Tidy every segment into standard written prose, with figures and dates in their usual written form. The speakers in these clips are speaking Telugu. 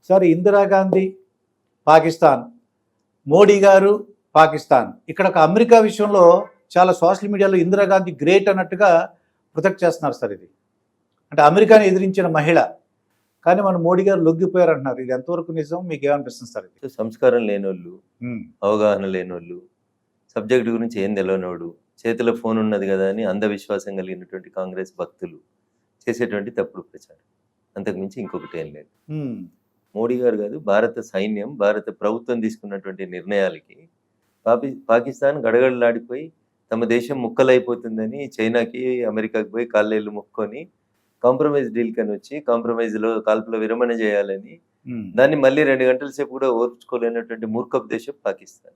సార్ ఇందిరాగాంధీ పాకిస్తాన్, మోడీ గారు పాకిస్తాన్. ఇక్కడ ఒక అమెరికా విషయంలో చాలా సోషల్ మీడియాలో ఇందిరాగాంధీ గ్రేట్ అన్నట్టుగా ప్రొటెక్ట్ చేస్తున్నారు సార్. ఇది అంటే అమెరికాని ఎదిరించిన మహిళ, కానీ మన మోడీ గారు లొంగిపోయారు అంటున్నారు. ఇది ఎంతవరకు నిజం, మీకు ఏమనిపిస్తుంది సార్? ఇది సంస్కారం లేనోళ్ళు, అవగాహన లేనోళ్ళు, సబ్జెక్ట్ గురించి ఏం తెలియనోడు, చేతిలో ఫోన్ ఉన్నది కదా అని అంధవిశ్వాసం కలిగినటువంటి కాంగ్రెస్ భక్తులు చేసేటువంటి తప్పుడు ప్రచారం, అంతకుమించి ఇంకొకటి ఏం లేదు. మోడీ గారు కాదు, భారత సైన్యం, భారత ప్రభుత్వం తీసుకున్నటువంటి నిర్ణయాలకి పాకిస్తాన్ గడగడలాడిపోయి తమ దేశం ముక్కలైపోతుందని చైనాకి, అమెరికాకి పోయి కాళ్ళేళ్ళు ముక్కొని కాంప్రమైజ్ డీల్ కని వచ్చి కాంప్రమైజ్లో కాల్పుల విరమణ చేయాలని దాన్ని మళ్ళీ 2 గంటల సేపు కూడా ఓర్చుకోలేనటువంటి మూర్ఖపు దేశం పాకిస్తాన్.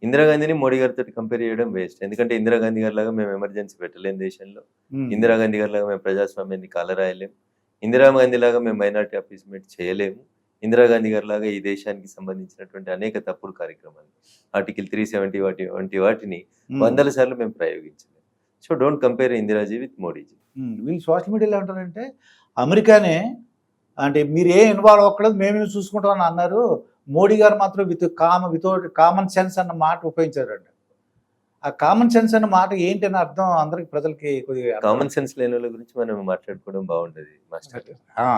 ఇందిరాగాంధీని మోడీ గారితో కంపేర్ చేయడం వేస్ట్. ఎందుకంటే ఇందిరాగాంధీ గారి లాగా మేము ఎమర్జెన్సీ పెట్టలేము దేశంలో, ఇందిరాగాంధీ గారి లాగా మేము ప్రజాస్వామ్యాన్ని కాలరాయలేము, ఇందిరాగాంధీ లాగా మేము మైనార్టీ అపీస్మెంట్ చేయలేము, ఇందిరాగాంధీ గారి లాగా ఈ దేశానికి సంబంధించినటువంటి అనేక తప్పుడు కార్యక్రమాలు, ఆర్టికల్ 370 వంటి వాటిని 100 సార్లు మేము ప్రయోగించలేము. So don't compare ఇందిరాజీ with Modiji. వీళ్ళు సోషల్ మీడియాలో ఏమంటారంటే అమెరికానే అంటే మీరు ఏ ఇన్వాల్వ్ అవ్వకూడదు, మేము చూసుకుంటామని అన్నారు. మోడీ గారు మాత్రం వితౌట్ కామన్ సెన్స్ అన్న మాట ఉపయోగించారంట. ఆ కామన్ సెన్స్ అన్న మాట ఏంటి అని అర్థం అందరికి, ప్రజలకి కొద్దిగా కామన్ సెన్స్ లేని వాళ్ళ గురించి మనం మాట్లాడుకోవడం బాగుంటది మాస్టర్.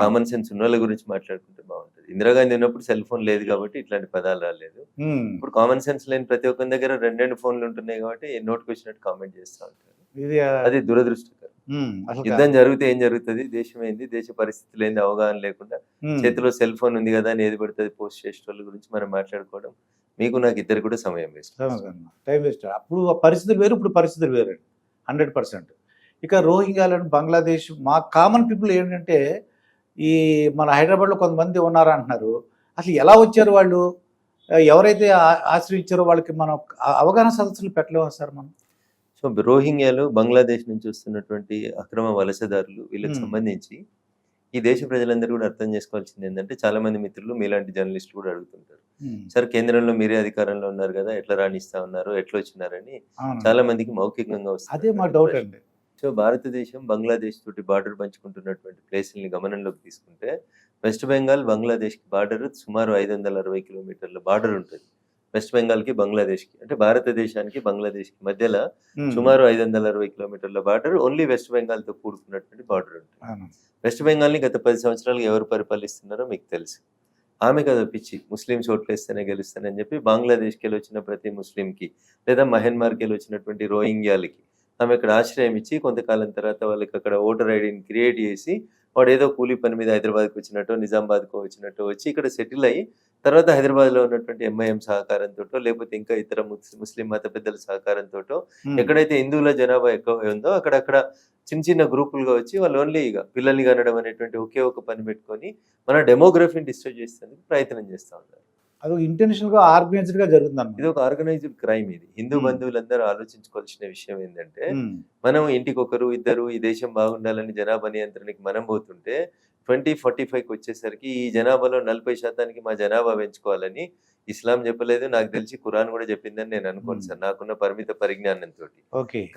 కామన్ సెన్స్ ఉన్న వాళ్ళ గురించి మాట్లాడుకుంటే బాగుంటది. ఇందిరాగాంధీ ఉన్నప్పుడు సెల్ ఫోన్ లేదు కాబట్టి ఇట్లాంటి పదాలు రాలేదు. ఇప్పుడు కామన్ సెన్స్ లేని ప్రతి ఒక్కరి దగ్గర 2 ఫోన్లు ఉంటున్నాయి కాబట్టి నోటికి వచ్చినట్టు కామెంట్ చేస్తూ ఉంటారు. అది దురదృష్టకరం. యుద్ధం జరిగితే ఏం జరుగుతుంది, దేశం ఏంది, దేశ పరిస్థితులు ఏంది అవగాహన లేకుండా చేతిలో సెల్ ఫోన్ ఉంది కదా అని ఏది పడుతుంది పోస్ట్ చేసే వాళ్ళ గురించి మనం మాట్లాడుకోవడం మీకు నాకు ఇద్దరు కూడా సమయం వేస్ట్, టైం వేస్ట్. అప్పుడు పరిస్థితులు వేరు, ఇప్పుడు పరిస్థితులు వేరు 100%. ఇక రోహింగ్యాలను బంగ్లాదేశ్, మా కామన్ పీపుల్ ఏంటంటే ఈ మన హైదరాబాద్లో కొంతమంది ఉన్నారంటున్నారు. అసలు ఎలా వచ్చారు వాళ్ళు, ఎవరైతే ఆశ్రయించారో వాళ్ళకి మనం అవగాహన సదస్సులు పెట్టలేము సార్ మనం. సో రోహింగ్యాలు బంగ్లాదేశ్ నుంచి వస్తున్నటువంటి అక్రమ వలసదారులు, వీళ్ళకి సంబంధించి ఈ దేశ ప్రజలందరూ కూడా అర్థం చేసుకోవాల్సింది ఏంటంటే, చాలా మంది మిత్రులు మీలాంటి జర్నలిస్టులు కూడా అడుగుతుంటారు, సార్ కేంద్రంలో మీరే అధికారంలో ఉన్నారు కదా, ఎట్లా రాణిస్తా ఉన్నారు, ఎట్లా వచ్చినారని చాలా మందికి మౌఖికంగా వస్తుంది. అదే మా డౌట్ అండి. సో భారతదేశం బంగ్లాదేశ్ తోటి బార్డర్ పంచుకుంటున్నటువంటి ప్లేసుల్ని గమనంలోకి తీసుకుంటే, వెస్ట్ బెంగాల్ బంగ్లాదేశ్కి బార్డర్ సుమారు 560 కిలోమీటర్ల బార్డర్ ఉంటుంది. వెస్ట్ బెంగాల్కి బంగ్లాదేశ్కి, అంటే భారతదేశానికి బంగ్లాదేశ్కి మధ్యలో సుమారు 560 కిలోమీటర్ల బార్డర్ ఓన్లీ వెస్ట్ బెంగాల్తో కూడుకున్నటువంటి బార్డర్ ఉంటుంది. వెస్ట్ బెంగాల్ని గత 10 సంవత్సరాలుగా ఎవరు పరిపాలిస్తున్నారో మీకు తెలుసు. ఆమె కదా పిచ్చి, ముస్లింస్ ఓట్లేస్తేనే గెలుస్తానని చెప్పి బంగ్లాదేశ్కి వెళ్ళి వచ్చిన ప్రతి ముస్లింకి, లేదా మయన్మార్కి వెళ్ళి వచ్చినటువంటి రోహింగ్యాలకి ఆమె ఇక్కడ ఆశ్రయం ఇచ్చి కొంతకాలం తర్వాత వాళ్ళకి అక్కడ ఓటర్ ఐడిని క్రియేట్ చేసి, వాడు ఏదో కూలీ పని మీద హైదరాబాద్కి వచ్చినట్టు, నిజామాబాద్కు వచ్చినట్టు వచ్చి ఇక్కడ సెటిల్ అయ్యి, తర్వాత హైదరాబాద్లో ఉన్నటువంటి ఎంఐఎం సహకారంతో, లేకపోతే ఇంకా ఇతర ముస్లిం మత పెద్దల సహకారంతో, ఎక్కడైతే హిందువుల జనాభా ఎక్కువ ఉందో అక్కడక్కడ చిన్న చిన్న గ్రూపులుగా వచ్చి వాళ్ళు ఓన్లీ ఇక పిల్లల్ని కనడం అనేటువంటి ఒకే ఒక పని పెట్టుకొని మన డెమోగ్రఫీని డిస్టర్బ్ చేసేందుకు ప్రయత్నం చేస్తూ ఉన్నారు. అది ఇంటెన్షనల్ గా, ఆర్గనైజ్డ్ గా జరుగుతుంది. ఇది ఒక ఆర్గనైజ్డ్ క్రైమ్. ఇది హిందూ బంధువులందరూ ఆలోచించుకోవాల్సిన విషయం ఏంటంటే, మనం ఇంటికి ఒకరు ఇద్దరు ఈ దేశం బాగుండాలని జనాభా నియంత్రణకి మనం పోతుంటే 2045కి వచ్చేసరికి ఈ జనాభాలో 40% మా జనాభా పెంచుకోవాలని ఇస్లాం చెప్పలేదు, నాకు తెలిసి ఖురాన్ కూడా చెప్పిందని నేను అనుకోను సార్, నాకున్న పరిమిత పరిజ్ఞానంతో.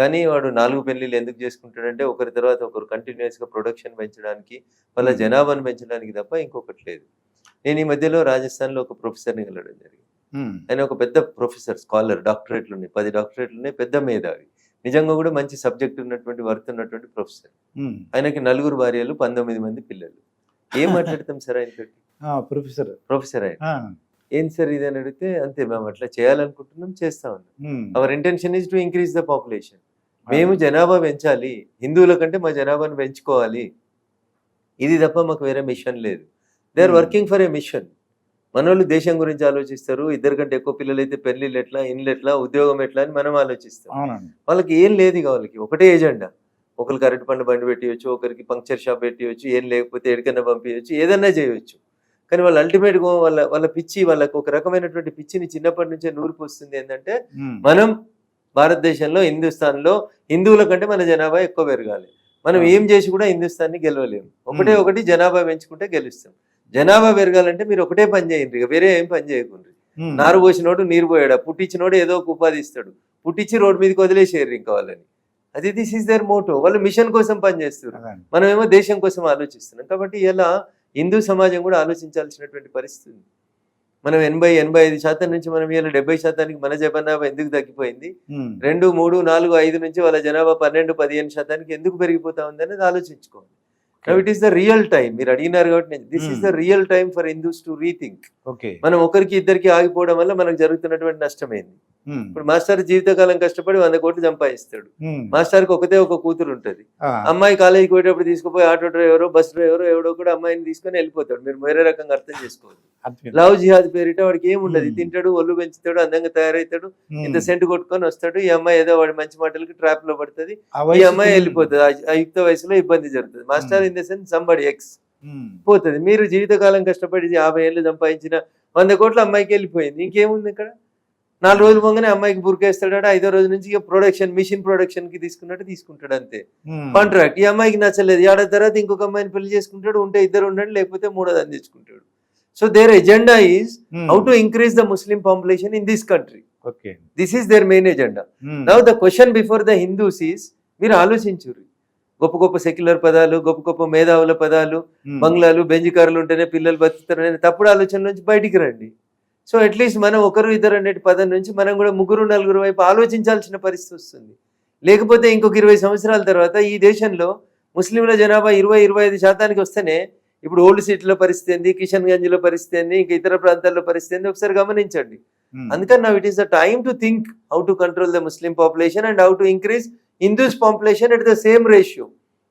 కానీ వాడు 4 పెళ్లిళ్ళు ఎందుకు చేసుకుంటాడంటే ఒకరి తర్వాత ఒకరు కంటిన్యూస్ గా ప్రొడక్షన్ పెంచడానికి, వాళ్ళ జనాభాను పెంచడానికి తప్ప ఇంకొకటి లేదు. నేను ఈ మధ్యలో రాజస్థాన్లో ఒక ప్రొఫెసర్ని కలవడం జరిగింది. ఆయన ఒక పెద్ద ప్రొఫెసర్, స్కాలర్, డాక్టరేట్లు ఉన్నాయి, 10 డాక్టరేట్లు ఉన్నాయి, పెద్ద మేధావి, నిజంగా కూడా మంచి సబ్జెక్ట్ ఉన్నటువంటి వర్త్ ఉన్నటువంటి ప్రొఫెసర్. ఆయనకి 4 భార్యలు, 19 మంది పిల్లలు. ఏం మాట్లాడతాం సార్ ఆయనతోటి? ప్రొఫెసర్ ఆయన ఏం సార్ ఇది అని అడిగితే, అంతే మేము అట్లా చేయాలనుకుంటున్నాం, చేస్తా ఉన్నాం. Our intention is to increase the population. మేము జనాభా పెంచాలి, హిందువుల కంటే మా జనాభాను పెంచుకోవాలి, ఇది తప్ప మాకు వేరే మిషన్ లేదు. They are working for a mission. మనోళ్ళు దేశం గురించి ఆలోచిస్తారు, 2 కంటే ఎక్కువ పిల్లలు అయితే పెళ్లిళ్ళు ఎట్లా, ఇండ్లు ఎట్లా, ఉద్యోగం ఎట్లా అని మనం ఆలోచిస్తాం. వాళ్ళకి ఏం లేదు, ఇక వాళ్ళకి ఒకటే ఏజెండా. ఒకరికి అరటి పండు బండి పెట్టియచ్చు, ఒకరికి పంక్చర్ షాప్ పెట్టియచ్చు, ఏం లేకపోతే ఎడికన్నా పంపించవచ్చు, ఏదన్నా చేయవచ్చు. కానీ వాళ్ళు అల్టిమేట్గా వాళ్ళ పిచ్చి, వాళ్ళకి ఒక రకమైనటువంటి పిచ్చిని చిన్నప్పటి నుంచే నూరిపోస్తుంది. ఏంటంటే, మనం భారతదేశంలో, హిందుస్థాన్లో హిందువుల కంటే మన జనాభా ఎక్కువ పెరగాలి, మనం ఏం చేసి కూడా హిందుస్థాన్ని గెలవలేము. ఒకటి జనాభా పెంచుకుంటే గెలుస్తాం. జనాభా పెరగాలంటే మీరు ఒకటే పని చేయండి, ఇక వేరే ఏం పని చేయకుండా. నారు పోసినోడు నీరు పోయాడా, పుట్టించినోడు ఏదో ఒక ఉపాధి ఇస్తాడు, పుట్టించి రోడ్డు మీదకి వదిలేసేయరు ఇంకా వాళ్ళని. అది దిస్ ఈస్ దేర్ మోటో. వాళ్ళు మిషన్ కోసం పనిచేస్తారు, మనమేమో దేశం కోసం ఆలోచిస్తున్నాం. కాబట్టి ఇలా హిందూ సమాజం కూడా ఆలోచించాల్సినటువంటి పరిస్థితి. మనం 80-85% నుంచి మనం ఇలా 70%కి మన జనాభా ఎందుకు తగ్గిపోయింది, 2, 3, 4, 5 నుంచి వాళ్ళ జనాభా 12-15% ఎందుకు పెరిగిపోతా ఉంది అనేది ఆలోచించుకోవాలి. It is the real time. మీరు అడిగినారు కాబట్టి this is the real time for Hindus to rethink. మనం ఒకరికి ఇద్దరికి ఆగిపోవడం వల్ల మనకు జరుగుతున్నటువంటి నష్టమైంది. ఇప్పుడు మాస్టర్ జీవితకాలం కష్టపడి 100 కోట్లు సంపాదిస్తాడు. మాస్టర్కి ఒక కూతురు ఉంటది. అమ్మాయి కాలేజీకి పోయేటప్పుడు తీసుకుపోయి ఆటో డ్రైవరో బస్ డ్రైవరో ఎవడో కూడా అమ్మాయిని తీసుకొని వెళ్ళిపోతాడు. మీరు వేరే రకంగా అర్థం చేసుకోవాలి. లవ్ జిహాద్ పేరిట వాడికి ఏముండదు, తింటాడు, ఒళ్ళు పెంచుతాడు, అందంగా తయారవుతాడు, ఇంత సెంటు కొట్టుకొని వస్తాడు. ఈ అమ్మాయి ఏదో వాడి మంచి మాటలకి ట్రాప్ లో పడుతుంది, ఈ అమ్మాయి వెళ్ళిపోతుంది. ఆ యుక్త వయసులో ఇబ్బంది జరుగుతుంది. Master in the sense somebody X పోతుంది. మీరు జీవితకాలం కష్టపడి 50 ఏళ్ళు సంపాదించిన 100 కోట్ల అమ్మాయికి వెళ్ళిపోయింది. ఇంకేముంది ఇక్కడ? 4 రోజులు పోగానే అమ్మాయికి బురికేస్తాడు. 5వ రోజు నుంచి ఇక ప్రొడక్షన్, మిషన్ ప్రొడక్షన్ కి తీసుకున్నట్టు తీసుకుంటాడు అంతే. కాంట్రాక్ట్. ఈ అమ్మాయికి నచ్చలేదు, ఏడాది తర్వాత ఇంకొక అమ్మాయిని పెళ్లి చేసుకుంటాడు. ఉంటే 2 ఉండండి, లేకపోతే 3వ అందించుకుంటాడు. So their agenda is how to increase the Muslim population in this country. This is their main agenda. Now the question before the Hindus is, మీరు ఆలోచించురు. గొప్ప గొప్ప సెక్యులర్ పదాలు, గొప్ప గొప్ప మేధావుల పదాలు, బంగ్లాలు, బెంజ్ కార్లు ఉంటేనే పిల్లలు బతుకుతారు అనే తప్పుడు ఆలోచన నుంచి బయటికి రండి. సో అట్లీస్ట్ మనం 1, 2 అనే పదం నుంచి మనం కూడా 3, 4 వైపు ఆలోచించాల్సిన పరిస్థితి వస్తుంది. లేకపోతే ఇంకొక 20 సంవత్సరాల తర్వాత ఈ దేశంలో ముస్లింల జనాభా 20-25% వస్తేనే ఇప్పుడు ఓల్డ్ సిటీలో పరిస్థితి ఏంది, కిషన్ గంజ్ లో పరిస్థితి ఏంది, ఇంకా ఇతర ప్రాంతాల్లో పరిస్థితి ఏంది ఒకసారి గమనించండి. అందుకని now it is the time to think how to control the Muslim population and how to increase Hindus population at the same ratio.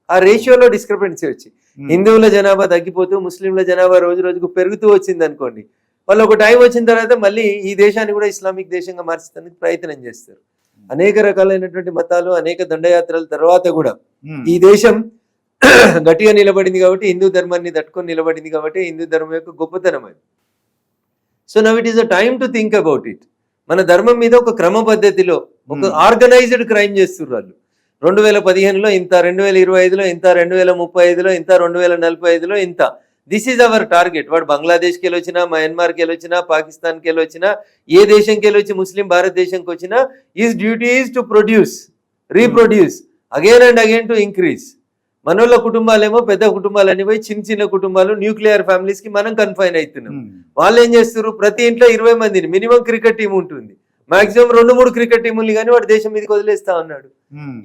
ఆ రేషియోలో డిస్క్రిపెన్సీ వచ్చి హిందువుల జనాభా తగ్గిపోతూ ముస్లింల జనాభా రోజు రోజుకు పెరుగుతూ వచ్చింది అనుకోండి, వాళ్ళు ఒక టైం వచ్చిన తర్వాత మళ్ళీ ఈ దేశాన్ని కూడా ఇస్లామిక్ దేశంగా మార్చడానికి ప్రయత్నం చేస్తారు. అనేక రకాలైనటువంటి మతాలు, అనేక దండయాత్రల తర్వాత కూడా ఈ దేశం గట్టిగా నిలబడింది కాబట్టి, హిందూ ధర్మాన్ని తట్టుకొని నిలబడింది కాబట్టి హిందూ ధర్మం యొక్క గొప్పతనం అది. So now it is a time to think about it. మన ధర్మం మీద ఒక క్రమ పద్ధతిలో ఒక ఆర్గనైజ్డ్ క్రైమ్ చేస్తున్నారు వాళ్ళు. 2015లో ఇంత, 2025లో ఇంత, 2035లో ఇంత, 2045లో ఇంత. This is our target. వాడు బంగ్లాదేశ్కి వెళ్ళి వచ్చినా, మయన్మార్కి వెళ్ళి వచ్చినా, పాకిస్తాన్కి వెళ్ళి వచ్చినా, ఏ దేశంకి వెళ్ళి వచ్చి ముస్లిం భారతదేశంకి వచ్చినా, is duty is to produce, reproduce again and again to increase. మనోళ్ళ కుటుంబాలేమో పెద్ద కుటుంబాలన్నీ పోయి చిన్న చిన్న కుటుంబాలు, న్యూక్లియర్ ఫ్యామిలీస్ కి మనం కన్ఫైన్ అవుతున్నాం. వాళ్ళు ఏం చేస్తారు, ప్రతి ఇంట్లో 20 మందిని మినిమం క్రికెట్ టీం ఉంటుంది, మాక్సిమం 2-3 క్రికెట్ టీముల్ని కానీ వాడు దేశం మీదకి వదిలేస్తా ఉన్నాడు.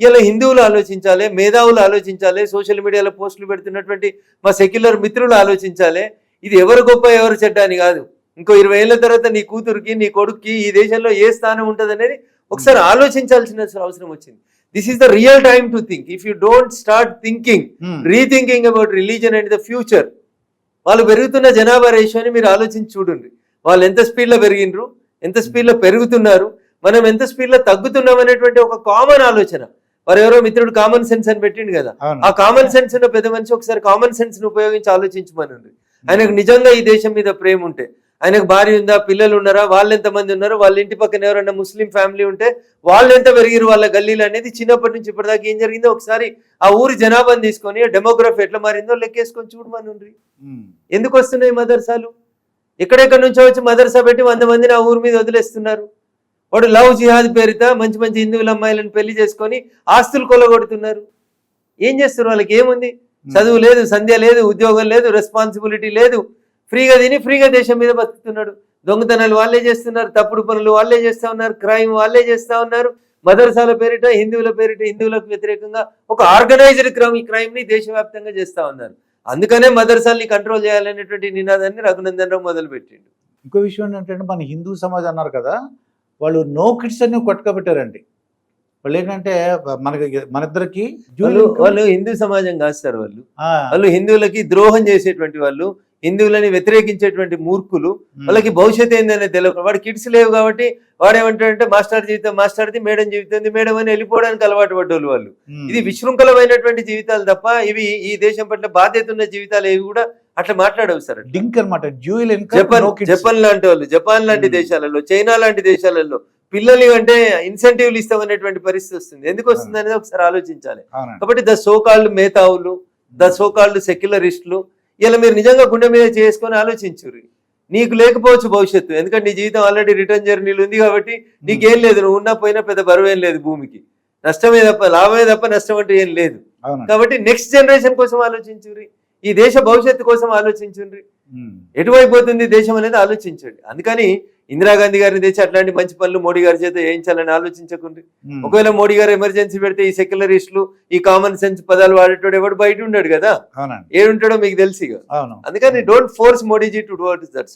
ఇలా హిందువులు ఆలోచించాలి, మేధావులు ఆలోచించాలి, సోషల్ మీడియాలో పోస్టులు పెడుతున్నటువంటి మా సెక్యులర్ మిత్రులు ఆలోచించాలి. ఇది ఎవరు గొప్ప ఎవరు చెడ్డ అని కాదు. ఇంకో 20 ఏళ్ల తర్వాత నీ కూతురికి, నీ కొడుక్కి ఈ దేశంలో ఏ స్థానం ఉంటుంది అనేది ఒకసారి ఆలోచించాల్సిన అవసరం వచ్చింది. This is the real time to think. If you don't start thinking, rethinking about religion and the future, వాళ్ళు పెరుగుతున్న జనాభా రేషియోని మీరు ఆలోచించి చూడండి. వాళ్ళు ఎంత స్పీడ్లో పెరిగినరు, ఎంత స్పీడ్లో పెరుగుతున్నారు, మనం ఎంత స్పీడ్లో తగ్గుతున్నాం అనేటువంటి ఒక కామన్ ఆలోచన. వారు ఎవరో మిత్రుడు కామన్ సెన్స్ అని పెట్టిండు కదా, ఆ కామన్ సెన్స్ ఉన్న పెద్ద మనిషి ఒకసారి కామన్ సెన్స్ ని ఉపయోగించి ఆలోచించమనండి. ఆయనకు నిజంగా ఈ దేశం మీద ప్రేమ ఉంటే, ఆయనకు భార్య ఉందా, పిల్లలు ఉన్నారా, వాళ్ళు ఎంతమంది ఉన్నారు, వాళ్ళ ఇంటి పక్కన ఎవరన్నా ముస్లిం ఫ్యామిలీ ఉంటే వాళ్ళు ఎంత పెరిగిరు, వాళ్ళ గల్లీలు అనేది చిన్నప్పటి నుంచి ఇప్పటిదాకా ఏం జరిగిందో ఒకసారి ఆ ఊరి జనాభాని తీసుకొని డెమోగ్రఫీ ఎట్లా మారిందో లెక్కేసుకొని చూడమని. ఎందుకు వస్తున్నాయి మదర్సాలు? ఎక్కడెక్కడి నుంచో వచ్చి మదర్సా పెట్టి 100 మందిని ఆ ఊరి మీద వదిలేస్తున్నారు. వాడు లవ్ జిహాద్ పేరిట మంచి మంచి హిందువుల అమ్మాయిలను పెళ్లి చేసుకొని ఆస్తులు కొల్లగొడుతున్నారు. ఏం చేస్తారు? వాళ్ళకి ఏముంది? చదువు లేదు, సంధ్య లేదు, ఉద్యోగం లేదు, రెస్పాన్సిబిలిటీ లేదు, ఫ్రీగా తిని ఫ్రీగా దేశం మీద బతుకుతున్నాడు. దొంగతనాలు వాళ్ళే చేస్తున్నారు, తప్పుడు పనులు వాళ్ళే చేస్తా ఉన్నారు, క్రైమ్ వాళ్ళే చేస్తా ఉన్నారు. మదర్సాల పేరిట, హిందువుల పేరిట, హిందువులకు వ్యతిరేకంగా ఒక ఆర్గనైజ్డ్ క్రైమ్ ని దేశవ్యాప్తంగా చేస్తా ఉన్నారు. అందుకనే మదర్సాల్ని కంట్రోల్ చేయాలనేటువంటి నినాదాన్ని రఘునందన్ రావు మొదలు పెట్టిండు. ఇంకో విషయం ఏంటంటే, మన హిందూ సమాజం అన్నారు కదా, వాళ్ళు నో కిడ్స్ అని కొట్టుకోబెట్టారండి. వాళ్ళు ఏంటంటే మన ఇద్దరికి వాళ్ళు హిందూ సమాజం కాదు సార్, వాళ్ళు హిందువులకి ద్రోహం చేసేటువంటి వాళ్ళు, హిందువులని వ్యతిరేకించేటువంటి మూర్ఖులు. వాళ్ళకి భవిష్యత్తు ఏందనే తెలియదు. వాడు కిడ్స్ లేవు కాబట్టి వాడేమంటాడంటే మాస్టర్ జీవితం మాస్టర్ది, మేడం జీవితం మేడం అని వెళ్ళిపోవడానికి అలవాటు పడ్డోళ్ళు వాళ్ళు. ఇది విశృంఖలమైనటువంటి జీవితాలు తప్ప ఇవి ఈ దేశం పట్ల బాధ్యత ఉన్న జీవితాలు ఏవి కూడా అట్లా మాట్లాడవు సార్. డింక్ అనమాట. జపాన్ లాంటి వాళ్ళు, జపాన్ లాంటి దేశాలలో, చైనా లాంటి దేశాలలో పిల్లలు అంటే ఇన్సెంటివ్లు ఇస్తామనేటువంటి పరిస్థితి వస్తుంది. ఎందుకు వస్తుంది అనేది ఒకసారి ఆలోచించాలి. కాబట్టి ద సోకాల్డ్ మేధావులు, ద సోకాల్డ్ సెక్యులరిస్టులు ఇలా మీరు నిజంగా గుండె మీద చేసుకొని ఆలోచించుర్రు. నీకు లేకపోవచ్చు భవిష్యత్తు, ఎందుకంటే నీ జీవితం ఆల్రెడీ రిటర్న్ జర్నీలు ఉంది కాబట్టి నీకేం లేదు, నువ్వు ఉన్నా పోయినా పెద్ద బరువు ఏం లేదు, భూమికి నష్టమే తప్ప లాభమే తప్ప నష్టం అంటే ఏం లేదు. కాబట్టి నెక్స్ట్ జనరేషన్ కోసం ఆలోచించుర్రి. ఈ దేశ భవిష్యత్తు కోసం ఆలోచించండి, ఎటువైపు పోతుంది దేశం అనేది ఆలోచించండి. అందుకని ఇందిరాగాంధీ గారిని తెచ్చి అట్లాంటి మంచి పనులు మోడీ గారి చేత చేయించాలని ఆలోచించకండి. ఒకవేళ మోడీ గారు ఎమర్జెన్సీ పెడితే ఈ సెక్యులరిస్టులు ఈ కామన్ సెన్స్ పదాలు వాడేటోడు ఎవడు బయట ఉన్నాడు కదా, ఏడుంటాడో మీకు తెలుసు. అందుకని డోంట్ ఫోర్స్ మోడీజీ టు డూ దట్.